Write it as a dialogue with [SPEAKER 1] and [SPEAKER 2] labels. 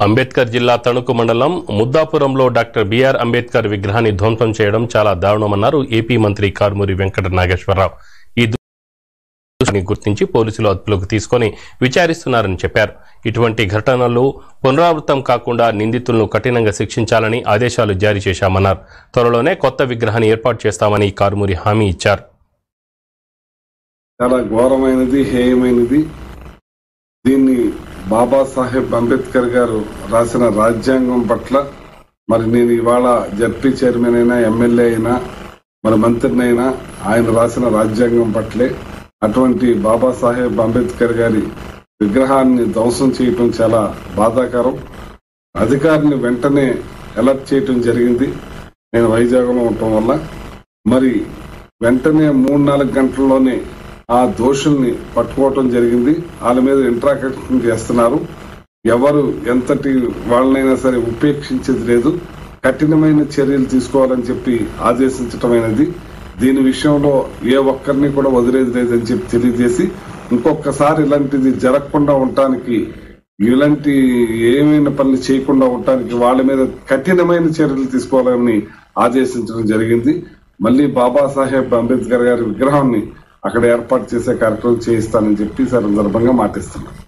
[SPEAKER 1] అంబేద్కర్ జిల్లా తణుకు మండలం ముద్దాపురంలో doctor BR Ambedkar విగ్రహాన్ని ధ్వంసం చేయడం చాలా దారుణమన్నారు ఏపీ మంత్రి కారుమూరి వెంకట నాగేశ్వరరావు. ఈ దుర్ఘటనని గుర్తించి పోలీసులు అదుపులోకి తీసుకుని విచారిస్తున్నారని చెప్పారు. ఇటువంటి ఘటనలు పునరావృతం కాకుండా నిందితులను కఠినంగా శిక్షించాలని ఆదేశాలు జారీ చేశామన్నారు. త్వరలోనే కొత్త విగ్రహాన్ని ఏర్పాటు చేస్తామని కారుమూరి హామీ ఇచ్చారు.
[SPEAKER 2] చాలా ఘోరమైనది, హేయమైనది. దీన్ని బాబాసాహెబ్ అంబేద్కర్ గారు రాసిన రాజ్యాంగం పట్ల మరి నేను ఇవాళ జడ్పీ చైర్మన్ అయినా, ఎమ్మెల్యే అయినా, మరి మంత్రినైనా ఆయన రాసిన రాజ్యాంగం పట్లే అటువంటి బాబాసాహెబ్ అంబేద్కర్ గారి విగ్రహాన్ని ధ్వంసం చేయటం చాలా బాధాకరం. అధికారిని వెంటనే అలర్ట్ చేయటం జరిగింది. నేను వైజాగ్లో ఉండటం వల్ల మరి వెంటనే 3-4 గంటల్లోనే ఆ దోషుల్ని పట్టుకోవటం జరిగింది. వాళ్ళ మీద ఇంట్రాక్షన్ చేస్తున్నారు. ఎవరు ఎంతటి వాళ్ళనైనా సరే ఉపేక్షించేది లేదు. కఠినమైన చర్యలు తీసుకోవాలని చెప్పి ఆదేశించటమైనది. దీని విషయంలో ఏ ఒక్కరిని కూడా వదిలేది లేదని చెప్పి తెలియజేసి ఇంకొకసారి ఇలాంటిది జరగకుండా ఉండటానికి, ఇలాంటి ఏమైనా పనులు చేయకుండా ఉండటానికి వాళ్ళ మీద కఠినమైన చర్యలు తీసుకోవాలని ఆదేశించడం జరిగింది. మళ్ళీ బాబాసాహెబ్ అంబేద్కర్ గారి విగ్రహాన్ని అక్కడ ఏర్పాటు చేసే కార్యక్రమం చేయిస్తానని చెప్పి సందర్భంగా మాటిస్తున్నాను.